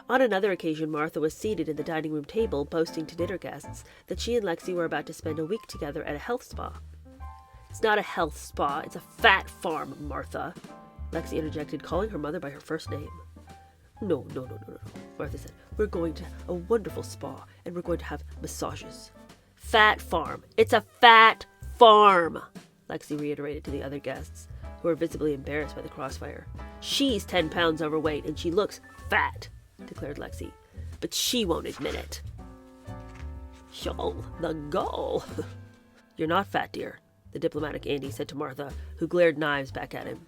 On another occasion, Martha was seated at the dining room table boasting to dinner guests that she and Lexi were about to spend a week together at a health spa. "It's not a health spa, it's a fat farm, Martha," Lexi interjected, calling her mother by her first name. No, Martha said. "We're going to a wonderful spa, and we're going to have massages." "Fat farm. It's a fat farm," Lexi reiterated to the other guests, who were visibly embarrassed by the crossfire. "She's 10 pounds overweight, and she looks fat," declared Lexi. "But she won't admit it." "Y'all, the gall." "You're not fat, dear," the diplomatic Andy said to Martha, who glared knives back at him.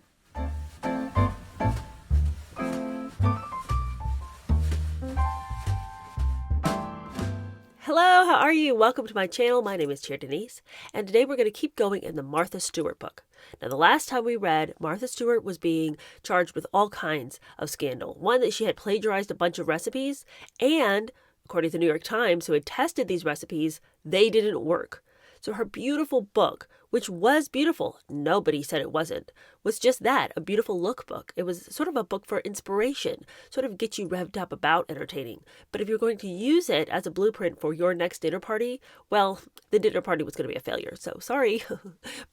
Hello, how are you? Welcome to my channel. My name is Chair Denise, and today we're going to keep going in the Martha Stewart book. Now, the last time we read, Martha Stewart was being charged with all kinds of scandal. One, that she had plagiarized a bunch of recipes, and, according to the New York Times, who had tested these recipes, they didn't work. So her beautiful book, which was beautiful, nobody said it wasn't, was just that, a beautiful lookbook. It was sort of a book for inspiration, sort of get you revved up about entertaining. But if you're going to use it as a blueprint for your next dinner party, well, the dinner party was going to be a failure. So sorry,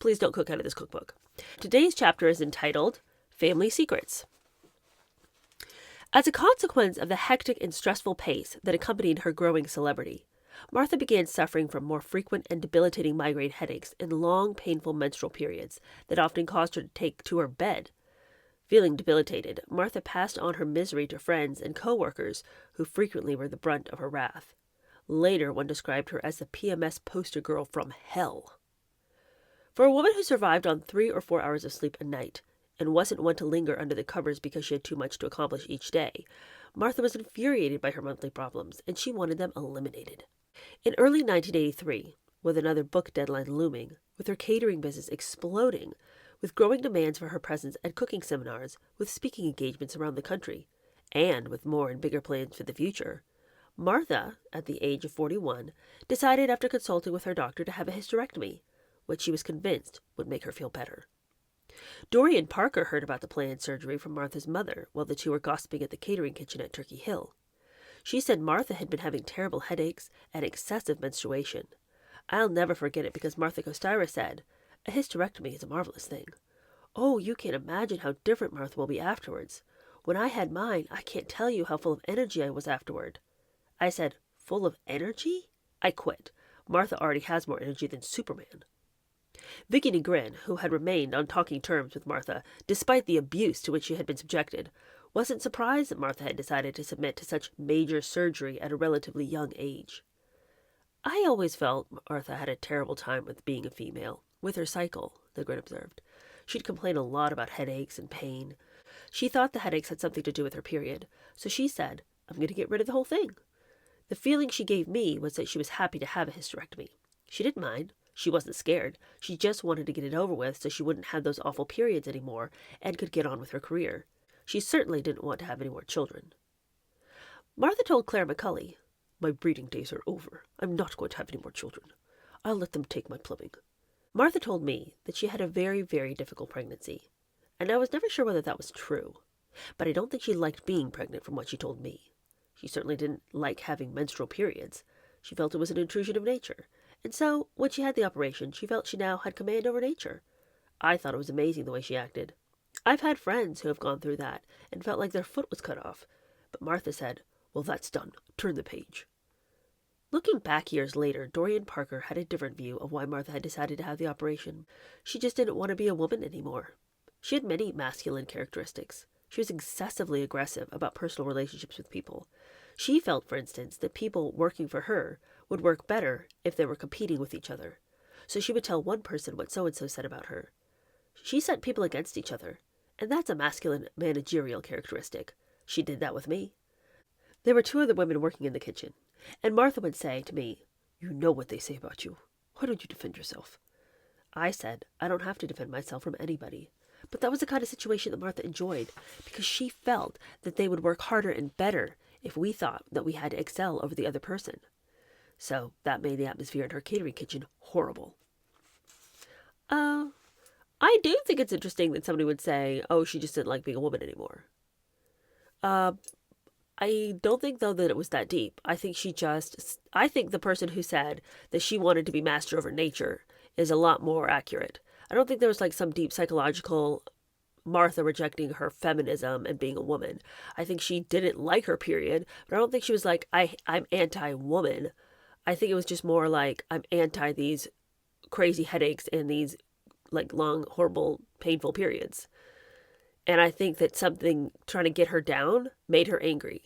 please don't cook out of this cookbook. Today's chapter is entitled Family Secrets. As a consequence of the hectic and stressful pace that accompanied her growing celebrity, Martha began suffering from more frequent and debilitating migraine headaches and long, painful menstrual periods that often caused her to take to her bed. Feeling debilitated, Martha passed on her misery to friends and co-workers who frequently were the brunt of her wrath. Later, one described her as the PMS poster girl from hell. For a woman who survived on 3 or 4 hours of sleep a night and wasn't one to linger under the covers because she had too much to accomplish each day, Martha was infuriated by her monthly problems, and she wanted them eliminated. In early 1983, with another book deadline looming, with her catering business exploding, with growing demands for her presence at cooking seminars, with speaking engagements around the country, and with more and bigger plans for the future, Martha, at the age of 41, decided after consulting with her doctor to have a hysterectomy, which she was convinced would make her feel better. Dorian Parker heard about the planned surgery from Martha's mother while the two were gossiping at the catering kitchen at Turkey Hill. She said Martha had been having terrible headaches and excessive menstruation. I'll never forget it because Martha Costira said, "A hysterectomy is a marvelous thing. Oh, you can't imagine how different Martha will be afterwards. When I had mine, I can't tell you how full of energy I was afterward." I said, "Full of energy?" I quit. Martha already has more energy than Superman. Vicky Negrin, who had remained on talking terms with Martha despite the abuse to which she had been subjected, wasn't surprised that Martha had decided to submit to such major surgery at a relatively young age. "I always felt Martha had a terrible time with being a female, with her cycle," Negrin observed. "She'd complain a lot about headaches and pain. She thought the headaches had something to do with her period, so she said, 'I'm going to get rid of the whole thing.' The feeling she gave me was that she was happy to have a hysterectomy. She didn't mind. She wasn't scared. She just wanted to get it over with so she wouldn't have those awful periods anymore and could get on with her career. She certainly didn't want to have any more children." Martha told Claire McCulley, "My breeding days are over. I'm not going to have any more children. I'll let them take my plumbing." Martha told me that she had a very, very difficult pregnancy, and I was never sure whether that was true. But I don't think she liked being pregnant from what she told me. She certainly didn't like having menstrual periods. She felt it was an intrusion of nature, and so, when she had the operation, she felt she now had command over nature. I thought it was amazing the way she acted. I've had friends who have gone through that and felt like their foot was cut off. But Martha said, "Well, that's done. Turn the page." Looking back years later, Dorian Parker had a different view of why Martha had decided to have the operation. She just didn't want to be a woman anymore. She had many masculine characteristics. She was excessively aggressive about personal relationships with people. She felt, for instance, that people working for her would work better if they were competing with each other. So she would tell one person what so-and-so said about her. She set people against each other, and that's a masculine managerial characteristic. She did that with me. There were 2 other women working in the kitchen, and Martha would say to me, "You know what they say about you. Why don't you defend yourself?" I said, "I don't have to defend myself from anybody." But that was the kind of situation that Martha enjoyed, because she felt that they would work harder and better if we thought that we had to excel over the other person. So that made the atmosphere in her catering kitchen horrible. I do think it's interesting that somebody would say, "Oh, she just didn't like being a woman anymore." I don't think, though, that it was that deep. I think the person who said that she wanted to be master over nature is a lot more accurate. I don't think there was like some deep psychological Martha rejecting her feminism and being a woman. I think she didn't like her period, but I don't think she was like, I'm anti-woman. I think it was just more like, I'm anti these crazy headaches and these like long, horrible, painful periods. And I think that something trying to get her down made her angry.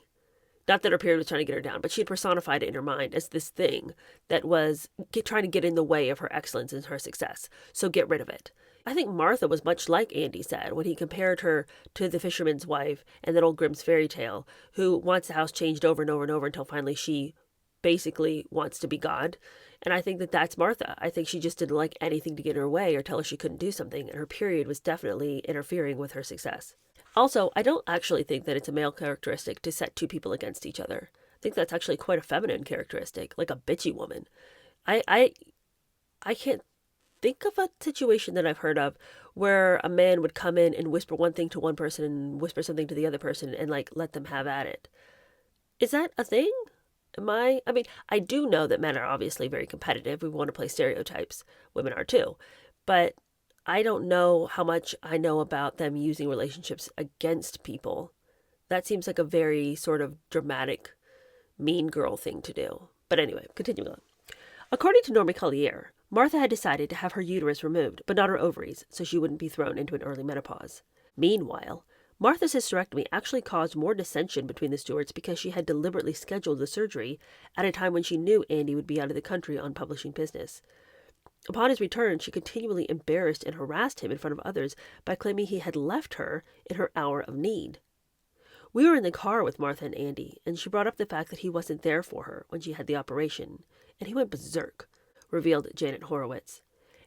Not that her period was trying to get her down, but she had personified it in her mind as this thing that was trying to get in the way of her excellence and her success. So get rid of it. I think Martha was much like Andy said when he compared her to the fisherman's wife and that old Grimm's fairy tale, who wants the house changed over and over and over until finally she basically wants to be God. And I think that that's Martha. I think she just didn't like anything to get in her way or tell her she couldn't do something, and her period was definitely interfering with her success. Also, I don't actually think that it's a male characteristic to set two people against each other. I think that's actually quite a feminine characteristic, like a bitchy woman. I can't think of a situation that I've heard of where a man would come in and whisper one thing to one person and whisper something to the other person and like let them have at it. Is that a thing? I do know that men are obviously very competitive. We want to play stereotypes. Women are too. But I don't know how much I know about them using relationships against people. That seems like a very sort of dramatic, mean girl thing to do. But anyway, continuing on. According to Normie Collier, Martha had decided to have her uterus removed, but not her ovaries, so she wouldn't be thrown into an early menopause. Meanwhile, Martha's hysterectomy actually caused more dissension between the Stewarts because she had deliberately scheduled the surgery at a time when she knew Andy would be out of the country on publishing business. Upon his return, she continually embarrassed and harassed him in front of others by claiming he had left her in her hour of need. We were in the car with Martha and Andy, and she brought up the fact that he wasn't there for her when she had the operation, and he went berserk, revealed Janet Horowitz.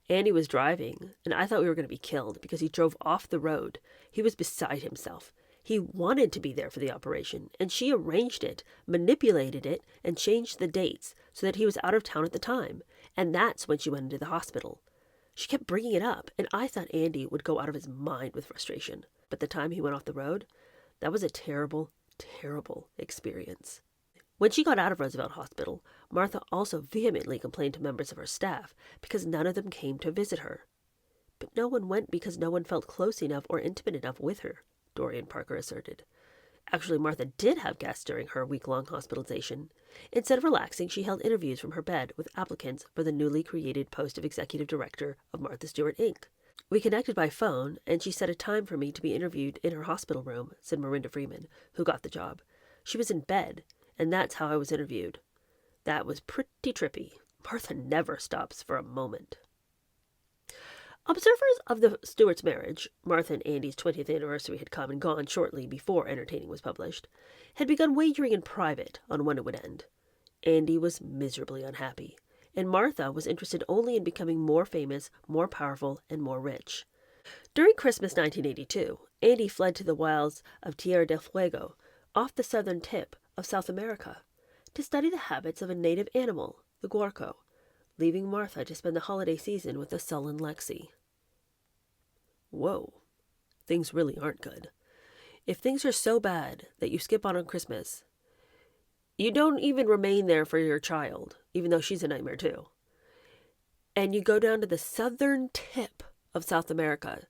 Andy was driving, and I thought we were going to be killed because he drove off the road. He was beside himself. He wanted to be there for the operation, and she arranged it, manipulated it, and changed the dates so that he was out of town at the time, and that's when she went into the hospital. She kept bringing it up, and I thought Andy would go out of his mind with frustration. But the time he went off the road, that was a terrible, terrible experience. When she got out of Roosevelt Hospital, Martha also vehemently complained to members of her staff because none of them came to visit her. But no one went because no one felt close enough or intimate enough with her, Dorian Parker asserted. Actually, Martha did have guests during her week-long hospitalization. Instead of relaxing, she held interviews from her bed with applicants for the newly created post of executive director of Martha Stewart, Inc. We connected by phone, and she set a time for me to be interviewed in her hospital room, said Miranda Freeman, who got the job. She was in bed, and that's how I was interviewed. That was pretty trippy. Martha never stops for a moment. Observers of the Stewarts' marriage, Martha and Andy's 20th anniversary had come and gone shortly before Entertaining was published, had begun wagering in private on when it would end. Andy was miserably unhappy, and Martha was interested only in becoming more famous, more powerful, and more rich. During Christmas 1982, Andy fled to the wilds of Tierra del Fuego, off the southern tip of South America, to study the habits of a native animal, the guarco, leaving Martha to spend the holiday season with the sullen Lexi. Whoa, things really aren't good. If things are so bad that you skip on Christmas, you don't even remain there for your child, even though she's a nightmare too, and you go down to the southern tip of South America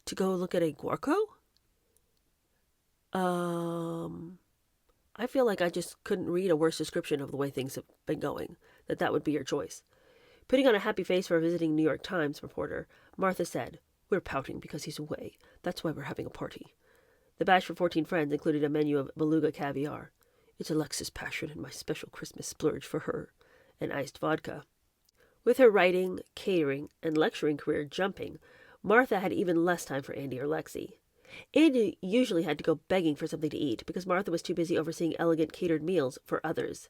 to go look at a guarco? I feel like I just couldn't read a worse description of the way things have been going, that would be your choice. Putting on a happy face for a visiting New York Times reporter, Martha said, "We're pouting because he's away. That's why we're having a party." The bash for 14 friends included a menu of beluga caviar. "It's Alexa's passion and my special Christmas splurge for her," and iced vodka. With her writing, catering, and lecturing career jumping, Martha had even less time for Andy or Lexi. Andy usually had to go begging for something to eat because Martha was too busy overseeing elegant catered meals for others.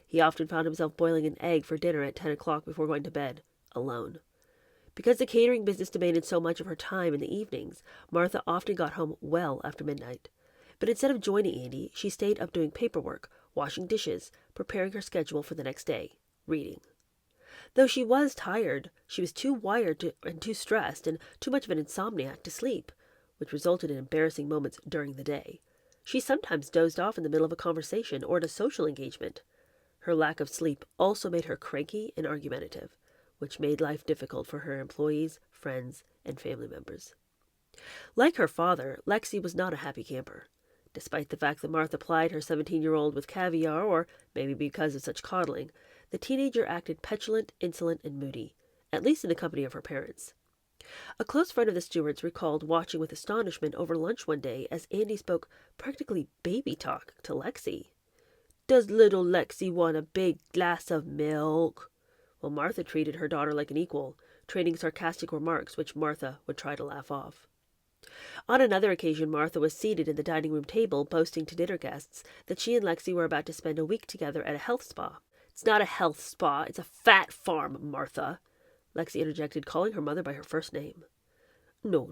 He often found himself boiling an egg for dinner at 10 o'clock before going to bed, alone. Because the catering business demanded so much of her time in the evenings, Martha often got home well after midnight. But instead of joining Andy, she stayed up doing paperwork, washing dishes, preparing her schedule for the next day, reading. Though she was tired, she was too wired and too stressed and too much of an insomniac to sleep, which resulted in embarrassing moments during the day. She sometimes dozed off in the middle of a conversation or at a social engagement. Her lack of sleep also made her cranky and argumentative, which made life difficult for her employees, friends, and family members. Like her father, Lexi was not a happy camper. Despite the fact that Martha plied her 17-year-old with caviar, or maybe because of such coddling, the teenager acted petulant, insolent, and moody, at least in the company of her parents. A close friend of the Stewarts recalled watching with astonishment over lunch one day as Andy spoke practically baby talk to Lexi. "Does little Lexi want a big glass of milk?" While Martha treated her daughter like an equal, trading sarcastic remarks which Martha would try to laugh off. On another occasion, Martha was seated at the dining room table, boasting to dinner guests that she and Lexi were about to spend a week together at a health spa. "It's not a health spa, it's a fat farm, Martha," Lexi interjected, calling her mother by her first name. No,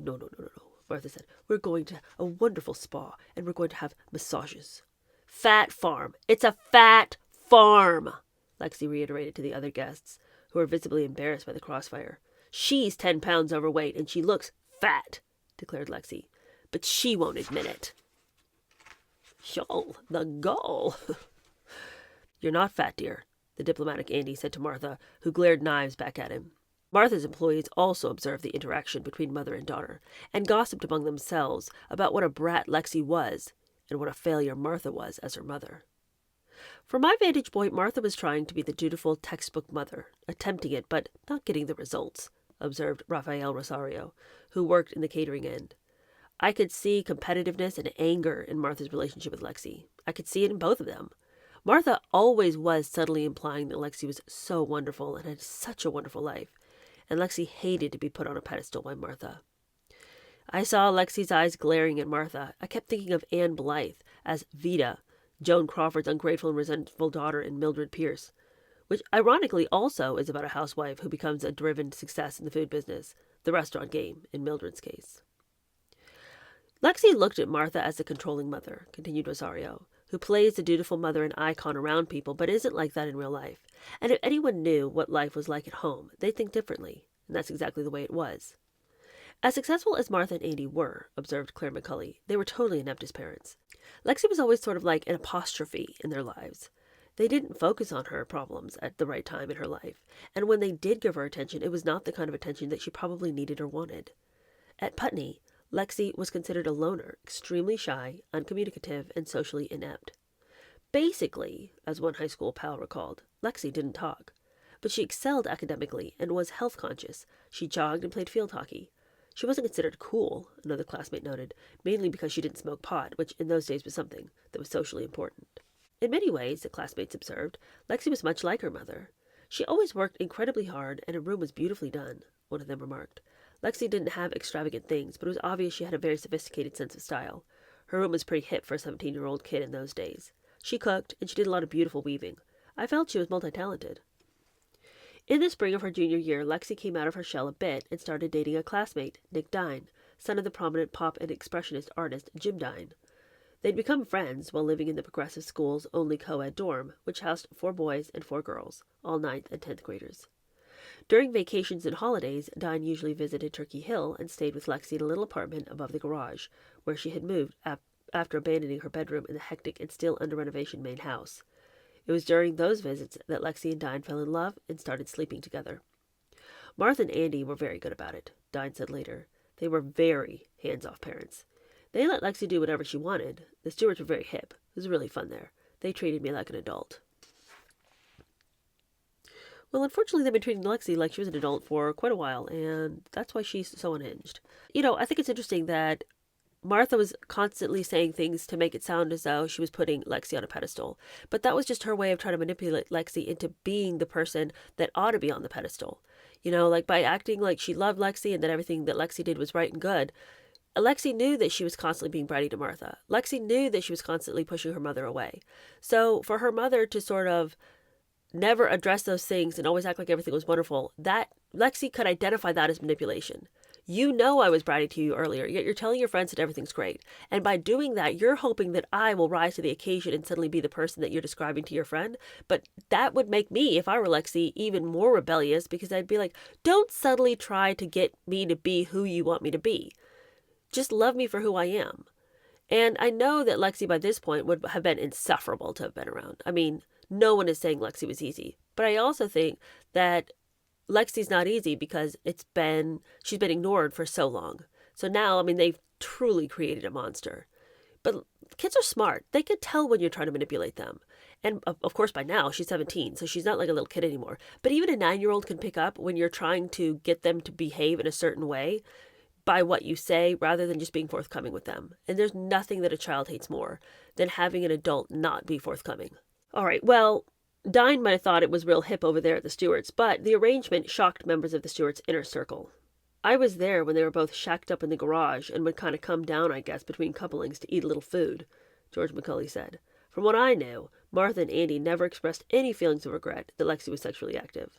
Martha said. "We're going to a wonderful spa, and we're going to have massages." "Fat farm. It's a fat farm," Lexi reiterated to the other guests, who were visibly embarrassed by the crossfire. "She's 10 pounds overweight, and she looks fat," declared Lexi, "but she won't admit it." "Y'all, the gall." "You're not fat, dear," the diplomatic Andy said to Martha, who glared knives back at him. Martha's employees also observed the interaction between mother and daughter, and gossiped among themselves about what a brat Lexi was, and what a failure Martha was as her mother. From my vantage point, Martha was trying to be the dutiful textbook mother, attempting it, but not getting the results, observed Rafael Rosario, who worked in the catering end. I could see competitiveness and anger in Martha's relationship with Lexi. I could see it in both of them. Martha always was subtly implying that Lexi was so wonderful and had such a wonderful life, and Lexi hated to be put on a pedestal by Martha. I saw Lexi's eyes glaring at Martha. I kept thinking of Anne Blythe as Vida, Joan Crawford's ungrateful and resentful daughter in Mildred Pierce, which ironically also is about a housewife who becomes a driven success in the food business, the restaurant game in Mildred's case. Lexi looked at Martha as a controlling mother, continued Rosario, who plays the dutiful mother and icon around people, but isn't like that in real life. And if anyone knew what life was like at home, they'd think differently, and that's exactly the way it was. As successful as Martha and Andy were, observed Claire McCulley, they were totally inept as parents. Lexi was always sort of like an apostrophe in their lives. They didn't focus on her problems at the right time in her life, and when they did give her attention, it was not the kind of attention that she probably needed or wanted. At Putney, Lexi was considered a loner, extremely shy, uncommunicative, and socially inept. Basically, as one high school pal recalled, Lexi didn't talk. But she excelled academically and was health conscious. She jogged and played field hockey. She wasn't considered cool, another classmate noted, mainly because she didn't smoke pot, which in those days was something that was socially important. In many ways, the classmates observed, Lexi was much like her mother. She always worked incredibly hard, and her room was beautifully done, one of them remarked. Lexi didn't have extravagant things, but it was obvious she had a very sophisticated sense of style. Her room was pretty hip for a 17-year-old kid in those days. She cooked, and she did a lot of beautiful weaving. I felt she was multi-talented. In the spring of her junior year, Lexi came out of her shell a bit and started dating a classmate, Nick Dine, son of the prominent pop and expressionist artist Jim Dine. They'd become friends while living in the progressive school's only co-ed dorm, which housed 4 boys and 4 girls, all 9th and 10th graders. During vacations and holidays, Dine usually visited Turkey Hill and stayed with Lexi in a little apartment above the garage, where she had moved after abandoning her bedroom in the hectic and still under renovation main house. It was during those visits that Lexi and Dine fell in love and started sleeping together. Martha and Andy were very good about it, Dine said later. They were very hands-off parents. They let Lexi do whatever she wanted. The Stewarts were very hip. It was really fun there. They treated me like an adult. Well, unfortunately, they've been treating Lexi like she was an adult for quite a while, and that's why she's so unhinged. I think it's interesting that Martha was constantly saying things to make it sound as though she was putting Lexi on a pedestal. But that was just her way of trying to manipulate Lexi into being the person that ought to be on the pedestal. Like by acting like she loved Lexi and that everything that Lexi did was right and good. Lexi knew that she was constantly being bratty to Martha. Lexi knew that she was constantly pushing her mother away. So for her mother to sort of never address those things and always act like everything was wonderful, that Lexi could identify that as manipulation. You know I was bratty to you earlier, yet you're telling your friends that everything's great. And by doing that, you're hoping that I will rise to the occasion and suddenly be the person that you're describing to your friend. But that would make me, if I were Lexi, even more rebellious, because I'd be like, don't subtly try to get me to be who you want me to be. Just love me for who I am. And I know that Lexi by this point would have been insufferable to have been around. I mean, no one is saying Lexi was easy. But I also think that Lexi's not easy because she's been ignored for so long. So now, I mean, they've truly created a monster. But kids are smart. They can tell when you're trying to manipulate them. And of course, by now, she's 17, so she's not like a little kid anymore. But even a 9-year-old can pick up when you're trying to get them to behave in a certain way by what you say rather than just being forthcoming with them. And there's nothing that a child hates more than having an adult not be forthcoming. All right, well, Dine might have thought it was real hip over there at the Stewarts, but the arrangement shocked members of the Stewarts' inner circle. I was there when they were both shacked up in the garage and would kind of come down, I guess, between couplings to eat a little food, George McCulley said. From what I knew, Martha and Andy never expressed any feelings of regret that Lexi was sexually active.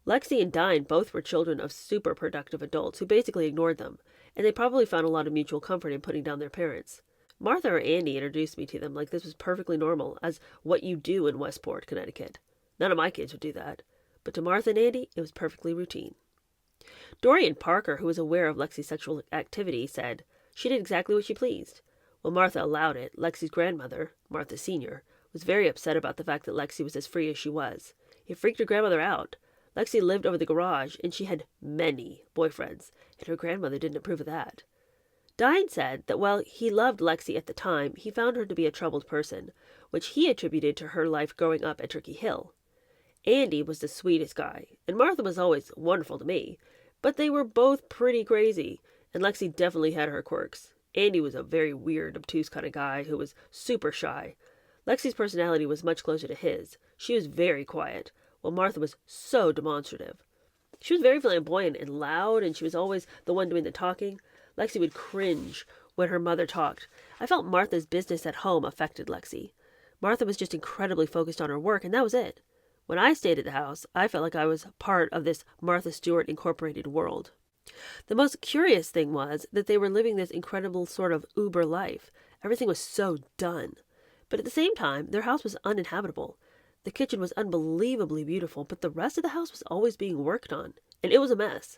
Lexi and Dine both were children of super productive adults who basically ignored them, and they probably found a lot of mutual comfort in putting down their parents. Martha or Andy introduced me to them like this was perfectly normal, as what you do in Westport, Connecticut. None of my kids would do that, but to Martha and Andy, it was perfectly routine. Dorian Parker, who was aware of Lexi's sexual activity, said she did exactly what she pleased. When Martha allowed it, Lexi's grandmother, Martha Sr., was very upset about the fact that Lexi was as free as she was. It freaked her grandmother out. Lexi lived over the garage, and she had many boyfriends, and her grandmother didn't approve of that. Dine said that while he loved Lexi at the time, he found her to be a troubled person, which he attributed to her life growing up at Turkey Hill. Andy was the sweetest guy, and Martha was always wonderful to me, but they were both pretty crazy, and Lexi definitely had her quirks. Andy was a very weird, obtuse kind of guy who was super shy. Lexi's personality was much closer to his. She was very quiet, while Martha was so demonstrative. She was very flamboyant and loud, and she was always the one doing the talking. Lexi would cringe when her mother talked. I felt Martha's business at home affected Lexi. Martha was just incredibly focused on her work, and that was it. When I stayed at the house, I felt like I was part of this Martha Stewart Incorporated world. The most curious thing was that they were living this incredible sort of Uber life. Everything was so done. But at the same time, their house was uninhabitable. The kitchen was unbelievably beautiful, but the rest of the house was always being worked on, and it was a mess.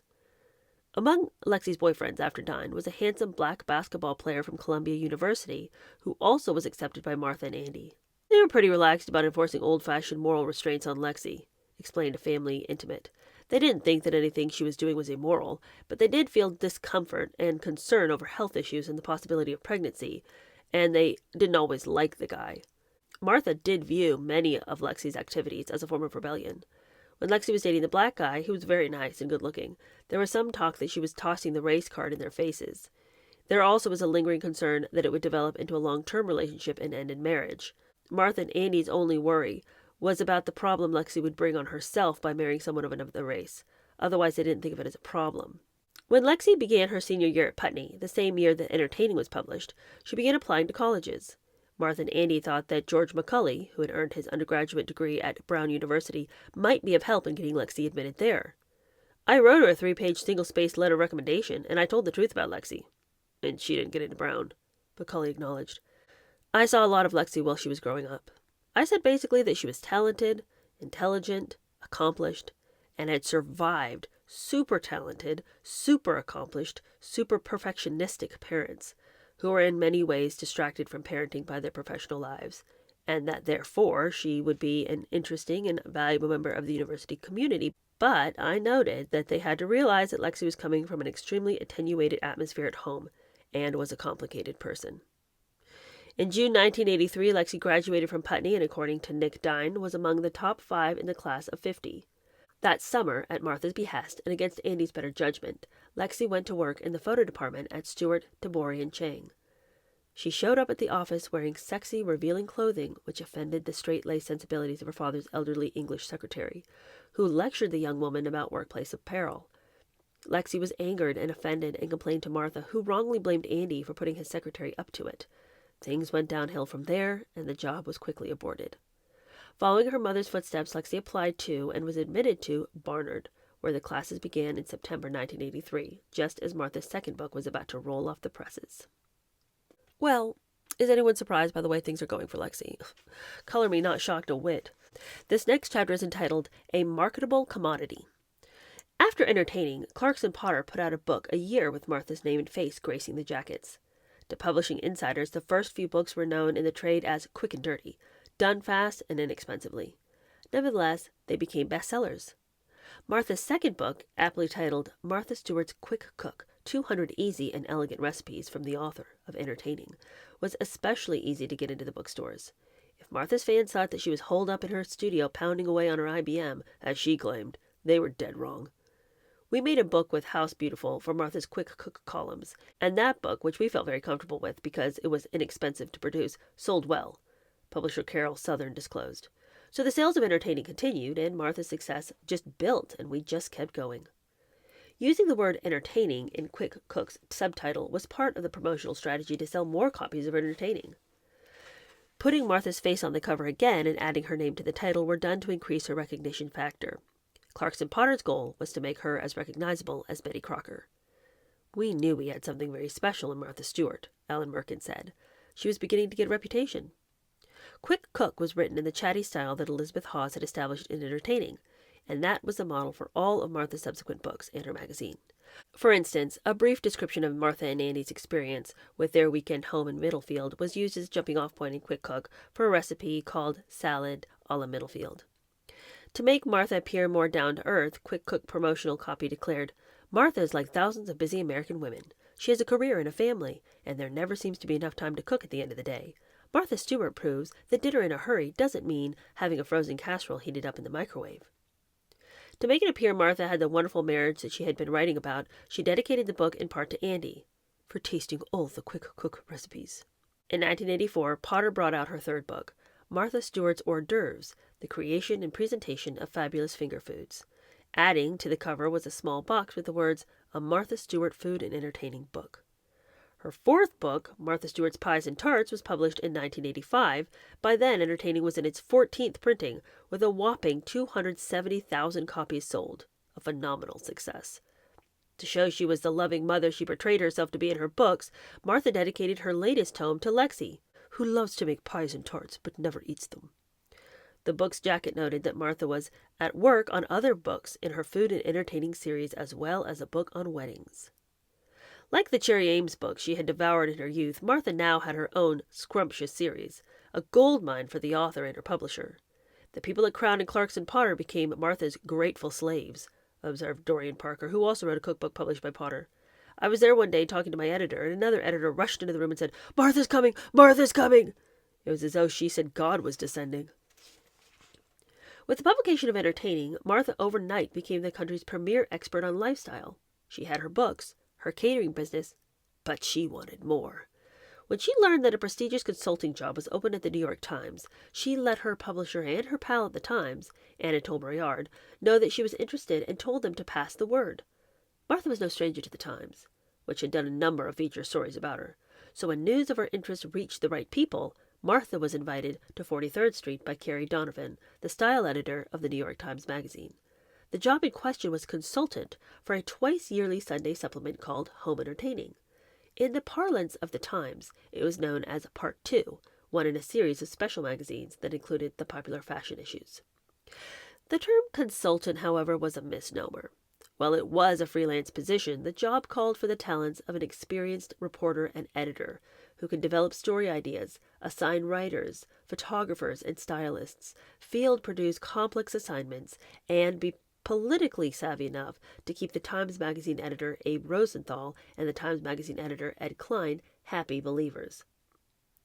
Among Lexi's boyfriends after Dine was a handsome black basketball player from Columbia University, who also was accepted by Martha and Andy. They were pretty relaxed about enforcing old-fashioned moral restraints on Lexi, explained a family intimate. They didn't think that anything she was doing was immoral, but they did feel discomfort and concern over health issues and the possibility of pregnancy, and they didn't always like the guy. Martha did view many of Lexi's activities as a form of rebellion. When Lexi was dating the black guy, who was very nice and good-looking, there was some talk that she was tossing the race card in their faces. There also was a lingering concern that it would develop into a long-term relationship and end in marriage. Martha and Andy's only worry was about the problem Lexi would bring on herself by marrying someone of another race. Otherwise, they didn't think of it as a problem. When Lexi began her senior year at Putney, the same year that Entertaining was published, she began applying to colleges. Martha and Andy thought that George McCulley, who had earned his undergraduate degree at Brown University, might be of help in getting Lexi admitted there. I wrote her a 3-page single-spaced letter of recommendation, and I told the truth about Lexi. And she didn't get into Brown, McCulley acknowledged. I saw a lot of Lexi while she was growing up. I said basically that she was talented, intelligent, accomplished, and had survived super talented, super accomplished, super perfectionistic parents who were in many ways distracted from parenting by their professional lives, and that therefore she would be an interesting and valuable member of the university community. But I noted that they had to realize that Lexi was coming from an extremely attenuated atmosphere at home and was a complicated person. In June 1983, Lexi graduated from Putney and, according to Nick Dine, was among the top 5 in the class of 50. That summer, at Martha's behest and against Andy's better judgment, Lexi went to work in the photo department at Stewart, DeBory & Chang. She showed up at the office wearing sexy, revealing clothing which offended the straight-laced sensibilities of her father's elderly English secretary, who lectured the young woman about workplace apparel. Lexi was angered and offended and complained to Martha, who wrongly blamed Andy for putting his secretary up to it. Things went downhill from there, and the job was quickly aborted. Following her mother's footsteps, Lexi applied to and was admitted to Barnard, where the classes began in September 1983, just as Martha's second book was about to roll off the presses. Well, is anyone surprised by the way things are going for Lexi? Color me not shocked a whit. This next chapter is entitled A Marketable Commodity. After Entertaining, Clarkson Potter put out a book a year with Martha's name and face gracing the jackets. To publishing insiders, the first few books were known in the trade as quick and dirty, done fast and inexpensively. Nevertheless, they became bestsellers. Martha's second book, aptly titled Martha Stewart's Quick Cook, 200 Easy and Elegant Recipes from the Author of Entertaining, was especially easy to get into the bookstores. If Martha's fans thought that she was holed up in her studio pounding away on her IBM, as she claimed, they were dead wrong. We made a book with House Beautiful for Martha's Quick Cook columns, and that book, which we felt very comfortable with because it was inexpensive to produce, sold well, publisher Carol Southern disclosed. So the sales of Entertaining continued, and Martha's success just built, and we just kept going. Using the word entertaining in Quick Cook's subtitle was part of the promotional strategy to sell more copies of Entertaining. Putting Martha's face on the cover again and adding her name to the title were done to increase her recognition factor. Clarkson Potter's goal was to make her as recognizable as Betty Crocker. "We knew we had something very special in Martha Stewart," Ellen Merkin said. "She was beginning to get a reputation." Quick Cook was written in the chatty style that Elizabeth Hawes had established in Entertaining, and that was the model for all of Martha's subsequent books and her magazine. For instance, a brief description of Martha and Andy's experience with their weekend home in Middlefield was used as a jumping-off point in Quick Cook for a recipe called Salad a la Middlefield. To make Martha appear more down-to-earth, Quick Cook promotional copy declared, "Martha is like thousands of busy American women. She has a career and a family, and there never seems to be enough time to cook at the end of the day. Martha Stewart proves that dinner in a hurry doesn't mean having a frozen casserole heated up in the microwave." To make it appear Martha had the wonderful marriage that she had been writing about, she dedicated the book in part to Andy, for tasting all the Quick Cook recipes. In 1984, Potter brought out her third book, Martha Stewart's Hors d'oeuvres, the creation and presentation of fabulous finger foods. Adding to the cover was a small box with the words, "A Martha Stewart Food and Entertaining Book." Her fourth book, Martha Stewart's Pies and Tarts, was published in 1985. By then, Entertaining was in its 14th printing, with a whopping 270,000 copies sold, a phenomenal success. To show she was the loving mother she portrayed herself to be in her books, Martha dedicated her latest tome to Lexi, who loves to make pies and tarts but never eats them. The book's jacket noted that Martha was at work on other books in her food and entertaining series as well as a book on weddings. Like the Cherry Ames books she had devoured in her youth, Martha now had her own scrumptious series, a goldmine for the author and her publisher. The people at Crown and Clarkson Potter became Martha's grateful slaves, observed Dorian Parker, who also wrote a cookbook published by Potter. "I was there one day talking to my editor, and another editor rushed into the room and said, 'Martha's coming! Martha's coming!' It was as though she said God was descending." With the publication of Entertaining, Martha overnight became the country's premier expert on lifestyle. She had her books, her catering business, but she wanted more. When she learned that a prestigious consulting job was open at the New York Times, she let her publisher and her pal at the Times, Anatole Braillard, know that she was interested and told them to pass the word. Martha was no stranger to the Times, which had done a number of feature stories about her. So when news of her interest reached the right people, Martha was invited to 43rd Street by Carrie Donovan, the style editor of the New York Times Magazine. The job in question was consultant for a twice-yearly Sunday supplement called Home Entertaining. In the parlance of the Times, it was known as Part 2, one in a series of special magazines that included the popular fashion issues. The term consultant, however, was a misnomer. While it was a freelance position, the job called for the talents of an experienced reporter and editor who could develop story ideas, assign writers, photographers, and stylists, field-produce complex assignments, and be politically savvy enough to keep the Times Magazine editor Abe Rosenthal and the Times Magazine editor Ed Klein happy believers.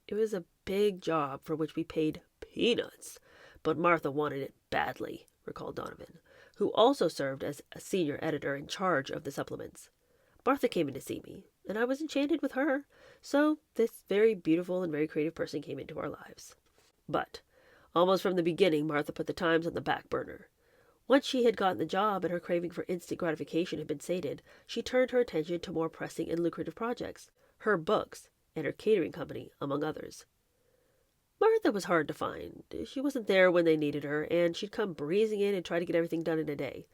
It was a big job for which we paid peanuts, but Martha wanted it badly, recalled Donovan, who also served as a senior editor in charge of the supplements. Martha came in to see me, and I was enchanted with her, so this very beautiful and very creative person came into our lives. But almost from the beginning, Martha put the Times on the back burner. Once she had gotten the job and her craving for instant gratification had been sated, she turned her attention to more pressing and lucrative projects, her books, and her catering company, among others. Martha was hard to find. She wasn't there when they needed her, and she'd come breezing in and try to get everything done in a day.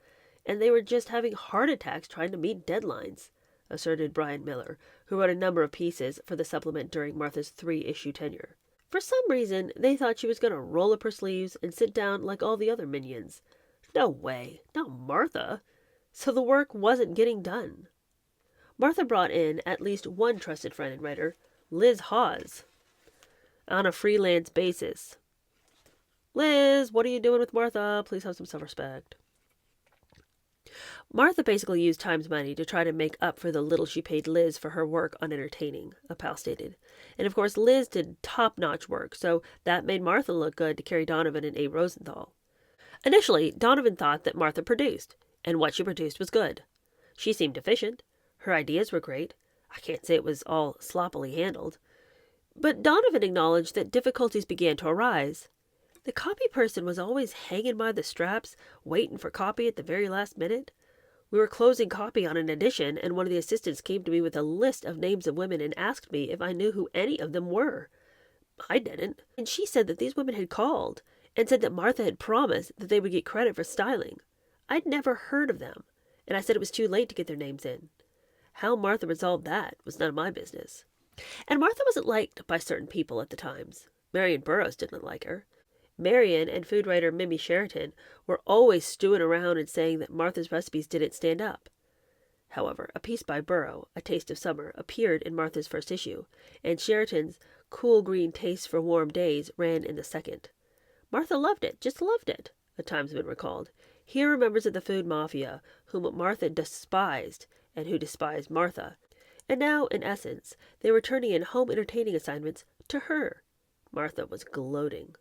And they were just having heart attacks trying to meet deadlines, asserted Brian Miller, who wrote a number of pieces for the supplement during Martha's 3-issue tenure. For some reason, they thought she was going to roll up her sleeves and sit down like all the other minions. No way, not Martha. So the work wasn't getting done. Martha brought in at least one trusted friend and writer, Liz Hawes on a freelance basis. Liz, what are you doing with Martha? Please have some self-respect. Martha basically used Time's money to try to make up for the little she paid Liz for her work on entertaining, a pal stated. And of course, Liz did top-notch work, so that made Martha look good to Carrie Donovan and Abe Rosenthal. Initially, Donovan thought that Martha produced, and what she produced was good. She seemed efficient. Her ideas were great. I can't say it was all sloppily handled. But Donovan acknowledged that difficulties began to arise. The copy person was always hanging by the straps, waiting for copy at the very last minute. We were closing copy on an edition, and one of the assistants came to me with a list of names of women and asked me if I knew who any of them were. I didn't, and she said that these women had called and said that Martha had promised that they would get credit for styling. I'd never heard of them, and I said it was too late to get their names in. How Martha resolved that was none of my business. And Martha wasn't liked by certain people at the Times. Marion Burroughs didn't like her. Marion and food writer Mimi Sheraton were always stewing around and saying that Martha's recipes didn't stand up. However, a piece by Burrough, A Taste of Summer, appeared in Martha's first issue, and Sheraton's Cool Green Taste for Warm Days ran in the second. Martha loved it, just loved it, a Timesman recalled. Here are members of the food mafia whom Martha despised and who despised Martha. And now, in essence, they were turning in home entertaining assignments to her. Martha was gloating.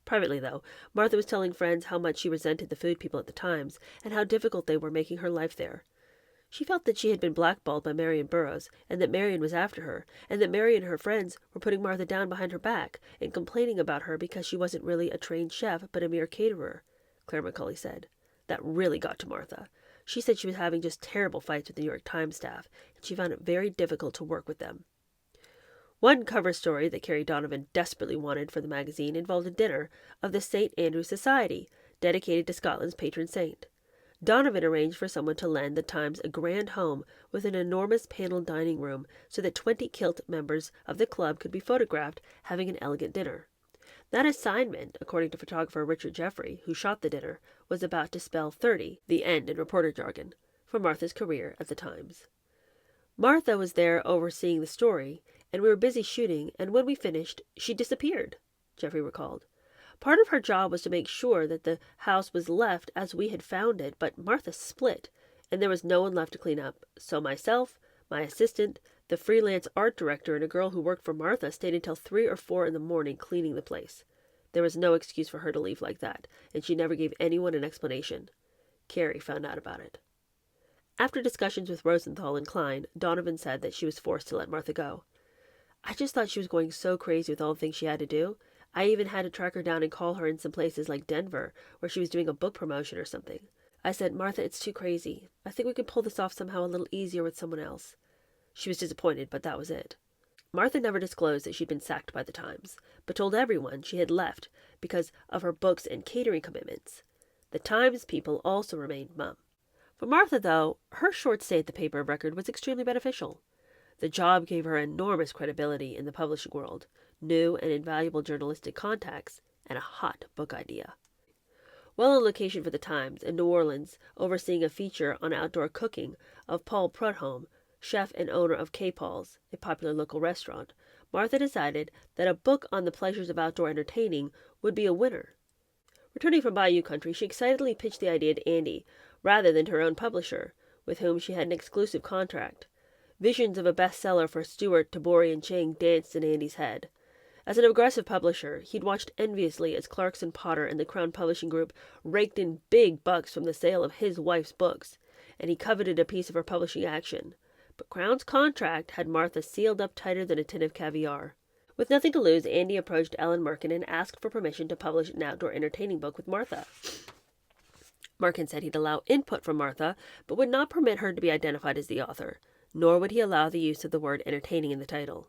Privately, though, Martha was telling friends how much she resented the food people at the Times and how difficult they were making her life there. She felt that she had been blackballed by Marion Burroughs, and that Marion was after her, and that Marion and her friends were putting Martha down behind her back and complaining about her because she wasn't really a trained chef but a mere caterer, Claire McCauley said. That really got to Martha. She said she was having just terrible fights with the New York Times staff, and she found it very difficult to work with them. One cover story that Carrie Donovan desperately wanted for the magazine involved a dinner of the St. Andrew Society, dedicated to Scotland's patron saint. Donovan arranged for someone to lend the Times a grand home with an enormous paneled dining room so that 20 kilt members of the club could be photographed having an elegant dinner. That assignment, according to photographer Richard Jeffrey, who shot the dinner, was about to spell 30, the end in reporter jargon, for Martha's career at the Times. Martha was there overseeing the story, and we were busy shooting, and when we finished, she disappeared, Jeffrey recalled. Part of her job was to make sure that the house was left as we had found it, but Martha split, and there was no one left to clean up. So myself, my assistant, the freelance art director, and a girl who worked for Martha stayed until 3 or 4 in the morning cleaning the place. There was no excuse for her to leave like that, and she never gave anyone an explanation. Carrie found out about it. After discussions with Rosenthal and Klein, Donovan said that she was forced to let Martha go. I just thought she was going so crazy with all the things she had to do. I even had to track her down and call her in some places like Denver, where she was doing a book promotion or something. I said, Martha, it's too crazy. I think we can pull this off somehow a little easier with someone else. She was disappointed, but that was it. Martha never disclosed that she'd been sacked by the Times, but told everyone she had left because of her books and catering commitments. The Times people also remained mum. For Martha, though, her short stay at the paper of record was extremely beneficial. The job gave her enormous credibility in the publishing world, new and invaluable journalistic contacts, and a hot book idea. While on location for the Times in New Orleans, overseeing a feature on outdoor cooking of Paul Prudhomme, chef and owner of K. Paul's, a popular local restaurant, Martha decided that a book on the pleasures of outdoor entertaining would be a winner. Returning from Bayou Country, she excitedly pitched the idea to Andy, rather than to her own publisher, with whom she had an exclusive contract. Visions of a bestseller for Stewart, Tabori, and Chang danced in Andy's head. As an aggressive publisher, he'd watched enviously as Clarkson Potter and the Crown Publishing Group raked in big bucks from the sale of his wife's books, and he coveted a piece of her publishing action. But Crown's contract had Martha sealed up tighter than a tin of caviar. With nothing to lose, Andy approached Ellen Merkin and asked for permission to publish an outdoor entertaining book with Martha. Merkin said he'd allow input from Martha, but would not permit her to be identified as the author, nor would he allow the use of the word entertaining in the title.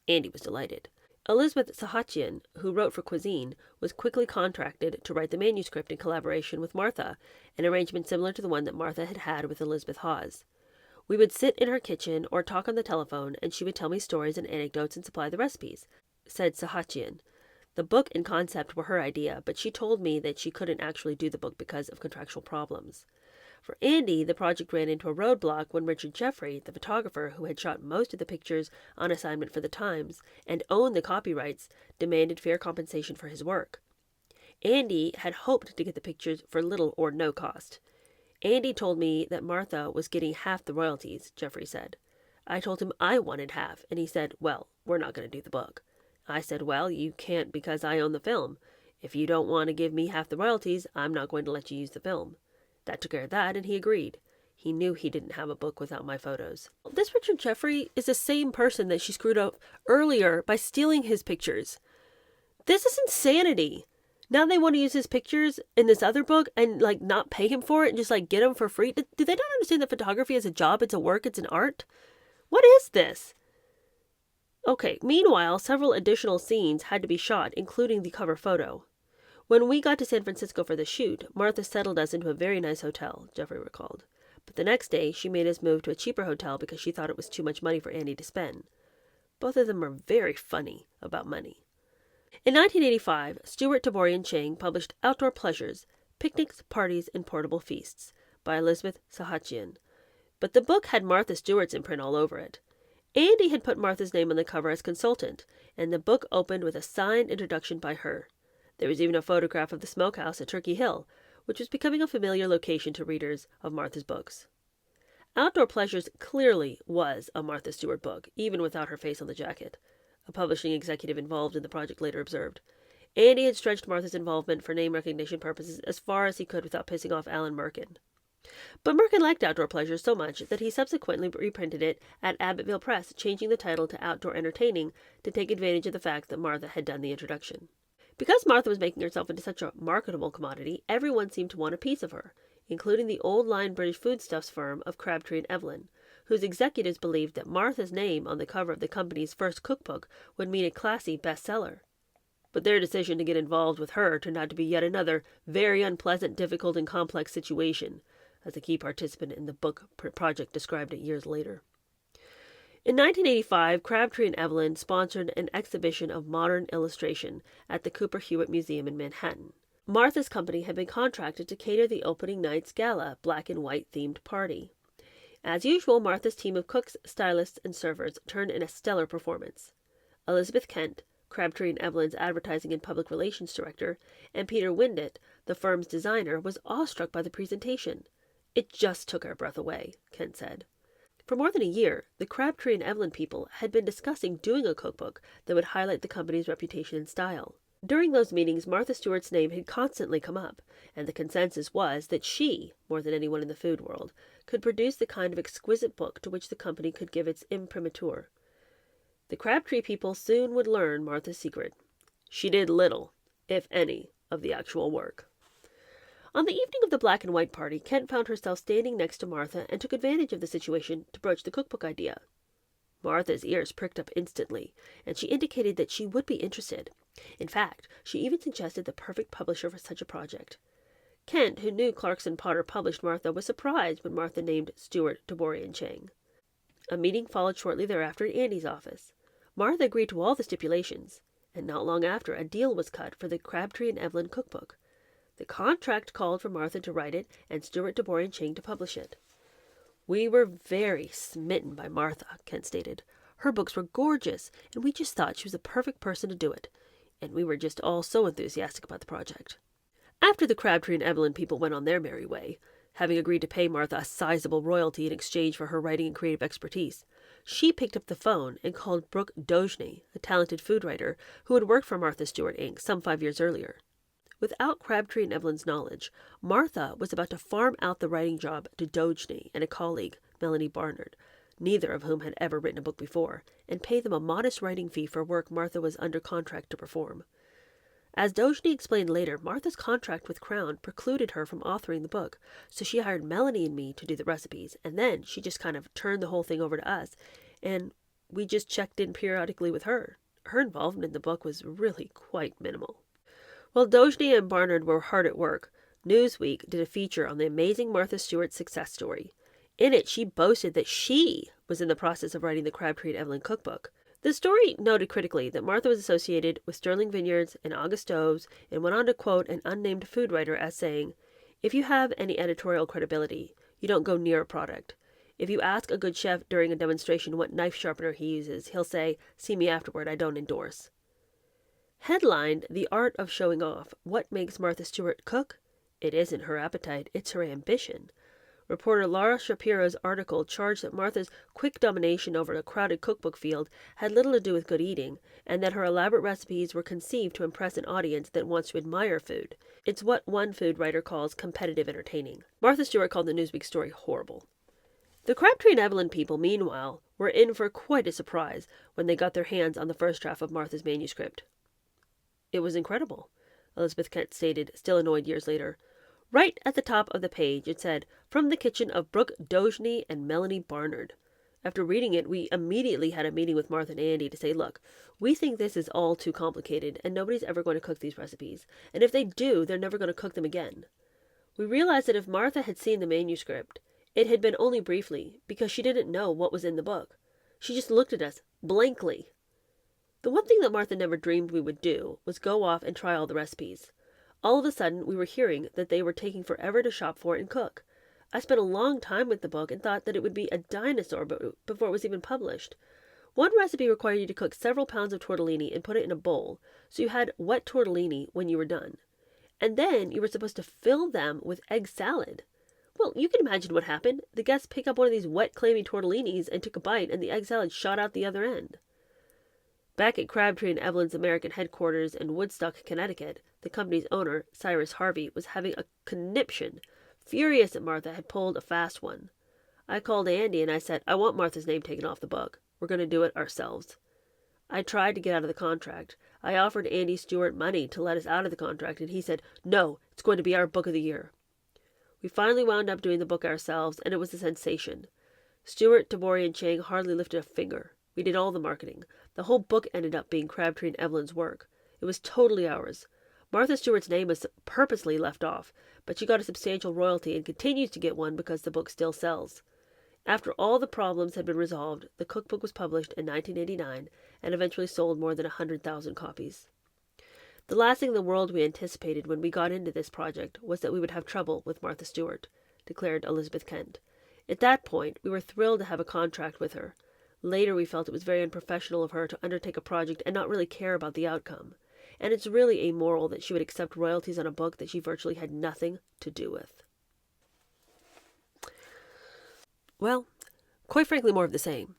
Andy was delighted. Elizabeth Sahachian, who wrote for Cuisine, was quickly contracted to write the manuscript in collaboration with Martha, an arrangement similar to the one that Martha had had with Elizabeth Hawes. We would sit in her kitchen or talk on the telephone, and she would tell me stories and anecdotes and supply the recipes, said Sahachian. The book and concept were her idea, but she told me that she couldn't actually do the book because of contractual problems. For Andy, the project ran into a roadblock when Richard Jeffrey, the photographer who had shot most of the pictures on assignment for the Times and owned the copyrights, demanded fair compensation for his work. Andy had hoped to get the pictures for little or no cost. Andy told me that Martha was getting half the royalties, Jeffrey said. I told him I wanted half, and he said, well, we're not going to do the book. I said, well, you can't because I own the film. If you don't want to give me half the royalties, I'm not going to let you use the film. That took care of that, and he agreed. He knew he didn't have a book without my photos. This Richard Jeffrey is the same person that she screwed up earlier by stealing his pictures. This is insanity. Now they want to use his pictures in this other book and, not pay him for it and just, get him for free. Do they not understand that photography is a job, it's a work, it's an art? What is this? Okay, meanwhile, several additional scenes had to be shot, including the cover photo. When we got to San Francisco for the shoot, Martha settled us into a very nice hotel, Jeffrey recalled. But the next day, she made us move to a cheaper hotel because she thought it was too much money for Andy to spend. Both of them are very funny about money. In 1985, Stewart, and Chang published Outdoor Pleasures, Picnics, Parties, and Portable Feasts by Elizabeth Sahachian. But the book had Martha Stewart's imprint all over it. Andy had put Martha's name on the cover as consultant, and the book opened with a signed introduction by her. There was even a photograph of the smokehouse at Turkey Hill, which was becoming a familiar location to readers of Martha's books. Outdoor Pleasures clearly was a Martha Stewart book, even without her face on the jacket, a publishing executive involved in the project later observed. Andy had stretched Martha's involvement for name recognition purposes as far as he could without pissing off Alan Merkin. But Merkin liked Outdoor Pleasures so much that he subsequently reprinted it at Abbottville Press, changing the title to Outdoor Entertaining to take advantage of the fact that Martha had done the introduction. Because Martha was making herself into such a marketable commodity, everyone seemed to want a piece of her, including the old-line British foodstuffs firm of Crabtree and Evelyn, whose executives believed that Martha's name on the cover of the company's first cookbook would mean a classy bestseller. But their decision to get involved with her turned out to be yet another very unpleasant, difficult, and complex situation, as a key participant in the book project described it years later. In 1985, Crabtree and Evelyn sponsored an exhibition of modern illustration at the Cooper Hewitt Museum in Manhattan. Martha's company had been contracted to cater the opening night's gala black and white themed party. As usual, Martha's team of cooks, stylists, and servers turned in a stellar performance. Elizabeth Kent, Crabtree and Evelyn's advertising and public relations director, and Peter Windett, the firm's designer, was awestruck by the presentation. It just took our breath away, Kent said. For more than a year, the Crabtree and Evelyn people had been discussing doing a cookbook that would highlight the company's reputation and style. During those meetings, Martha Stewart's name had constantly come up, and the consensus was that she, more than anyone in the food world, could produce the kind of exquisite book to which the company could give its imprimatur. The Crabtree people soon would learn Martha's secret. She did little, if any, of the actual work. On the evening of the black and white party, Kent found herself standing next to Martha and took advantage of the situation to broach the cookbook idea. Martha's ears pricked up instantly, and she indicated that she would be interested. In fact, she even suggested the perfect publisher for such a project. Kent, who knew Clarkson Potter published Martha, was surprised when Martha named Stewart, and Chang. A meeting followed shortly thereafter in Andy's office. Martha agreed to all the stipulations, and not long after, a deal was cut for the Crabtree and Evelyn cookbook. The contract called for Martha to write it and Stewart, and Chang to publish it. We were very smitten by Martha, Kent stated. Her books were gorgeous, and we just thought she was the perfect person to do it. And we were just all so enthusiastic about the project. After the Crabtree and Evelyn people went on their merry way, having agreed to pay Martha a sizable royalty in exchange for her writing and creative expertise, she picked up the phone and called Brooke Dojny, a talented food writer who had worked for Martha Stewart, Inc. some 5 years earlier. Without Crabtree and Evelyn's knowledge, Martha was about to farm out the writing job to Dojny and a colleague, Melanie Barnard, neither of whom had ever written a book before, and pay them a modest writing fee for work Martha was under contract to perform. As Dojny explained later, Martha's contract with Crown precluded her from authoring the book, so she hired Melanie and me to do the recipes, and then she just kind of turned the whole thing over to us, and we just checked in periodically with her. Her involvement in the book was really quite minimal. While Dojny and Barnard were hard at work, Newsweek did a feature on the amazing Martha Stewart success story. In it, she boasted that she was in the process of writing the Crabtree and Evelyn cookbook. The story noted critically that Martha was associated with Sterling Vineyards and August Stoves and went on to quote an unnamed food writer as saying, If you have any editorial credibility, you don't go near a product. If you ask a good chef during a demonstration what knife sharpener he uses, he'll say, "See me afterward, I don't endorse." Headlined, "The Art of Showing Off. What Makes Martha Stewart Cook?" It isn't her appetite, it's her ambition. Reporter Laura Shapiro's article charged that Martha's quick domination over a crowded cookbook field had little to do with good eating, and that her elaborate recipes were conceived to impress an audience that wants to admire food. It's what one food writer calls competitive entertaining. Martha Stewart called the Newsweek story horrible. The Crabtree and Evelyn people, meanwhile, were in for quite a surprise when they got their hands on the first draft of Martha's manuscript. "It was incredible," Elizabeth Kent stated, still annoyed years later. Right at the top of the page, it said, "From the kitchen of Brooke Dogeney and Melanie Barnard." After reading it, we immediately had a meeting with Martha and Andy to say, "Look, we think this is all too complicated, and nobody's ever going to cook these recipes. And if they do, they're never going to cook them again." We realized that if Martha had seen the manuscript, it had been only briefly, because she didn't know what was in the book. She just looked at us blankly. The one thing that Martha never dreamed we would do was go off and try all the recipes. All of a sudden, we were hearing that they were taking forever to shop for and cook. I spent a long time with the book and thought that it would be a dinosaur before it was even published. One recipe required you to cook several pounds of tortellini and put it in a bowl, so you had wet tortellini when you were done. And then you were supposed to fill them with egg salad. Well, you can imagine what happened. The guests picked up one of these wet, clammy tortellinis and took a bite, and the egg salad shot out the other end. Back at Crabtree and Evelyn's American headquarters in Woodstock, Connecticut, the company's owner, Cyrus Harvey, was having a conniption, furious that Martha had pulled a fast one. I called Andy and I said, "I want Martha's name taken off the book. We're going to do it ourselves." I tried to get out of the contract. I offered Andy Stewart money to let us out of the contract, and he said, "No, it's going to be our book of the year." We finally wound up doing the book ourselves, and it was a sensation. Stewart, Tabori, and Chang hardly lifted a finger. We did all the marketing. The whole book ended up being Crabtree and Evelyn's work. It was totally ours. Martha Stewart's name was purposely left off, but she got a substantial royalty and continues to get one because the book still sells. After all the problems had been resolved, the cookbook was published in 1989 and eventually sold more than 100,000 copies. The last thing in the world we anticipated when we got into this project was that we would have trouble with Martha Stewart, declared Elizabeth Kent. At that point, we were thrilled to have a contract with her. Later, we felt it was very unprofessional of her to undertake a project and not really care about the outcome. And it's really amoral that she would accept royalties on a book that she virtually had nothing to do with. Well, quite frankly, more of the same.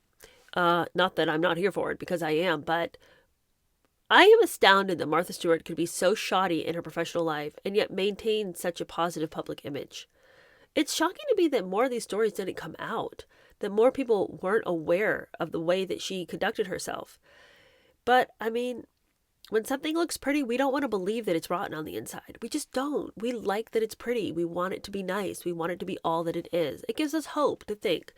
Not that I'm not here for it, because I am, but I am astounded that Martha Stewart could be so shoddy in her professional life and yet maintain such a positive public image. It's shocking to me that more of these stories didn't come out, that more people weren't aware of the way that she conducted herself. But, I mean, when something looks pretty, we don't want to believe that it's rotten on the inside. We just don't. We like that it's pretty. We want it to be nice. We want it to be all that it is. It gives us hope to think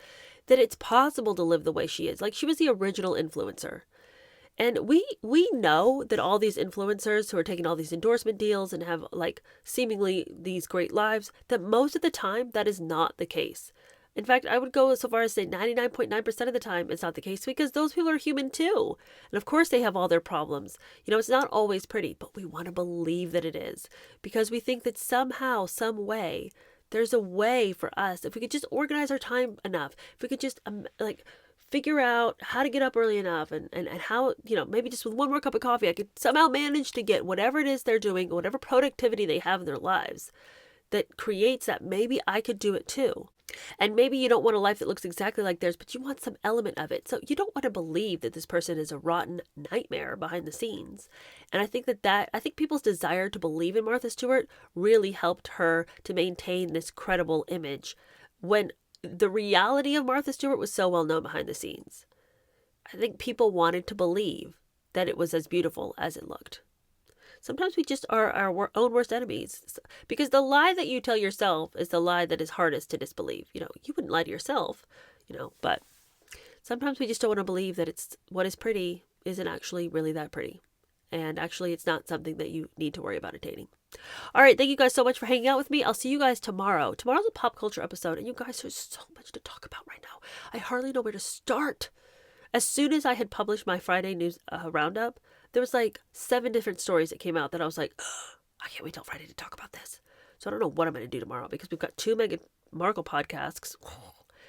that it's possible to live the way she is. Like, she was the original influencer. And we know that all these influencers who are taking all these endorsement deals and have, like, seemingly these great lives, that most of the time that is not the case. In fact, I would go so far as to say 99.9% of the time it's not the case, because those people are human too. And of course they have all their problems. You know, it's not always pretty, but we want to believe that it is, because we think that somehow, some way, there's a way for us. If we could just organize our time enough, if we could just figure out how to get up early enough and how, maybe just with one more cup of coffee, I could somehow manage to get whatever it is they're doing, whatever productivity they have in their lives that creates that. Maybe I could do it too. And maybe you don't want a life that looks exactly like theirs, but you want some element of it. So you don't want to believe that this person is a rotten nightmare behind the scenes. And I think I think people's desire to believe in Martha Stewart really helped her to maintain this credible image when the reality of Martha Stewart was so well known behind the scenes. I think people wanted to believe that it was as beautiful as it looked. Sometimes we just are our own worst enemies, because the lie that you tell yourself is the lie that is hardest to disbelieve. You wouldn't lie to yourself, but sometimes we just don't want to believe that it's what is pretty isn't actually really that pretty. And actually, it's not something that you need to worry about attaining. All right, thank you guys so much for hanging out with me. I'll see you guys tomorrow. Tomorrow's a pop culture episode, and you guys, there's so much to talk about right now. I hardly know where to start. As soon as I had published my Friday news roundup, there was like 7 different stories that came out that I was like, I can't wait till Friday to talk about this. So I don't know what I'm going to do tomorrow because we've got 2 Meghan Markle podcasts.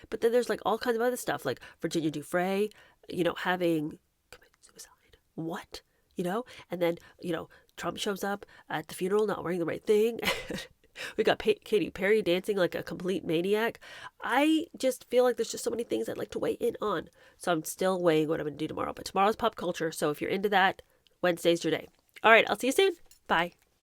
But then there's like all kinds of other stuff, like Virginia Dufresne, having committed suicide. What? And then, Trump shows up at the funeral not wearing the right thing. We got Katy Perry dancing like a complete maniac. I just feel like there's just so many things I'd like to weigh in on. So I'm still weighing what I'm going to do tomorrow. But tomorrow's pop culture. So if you're into that, Wednesday's your day. All right, I'll see you soon. Bye.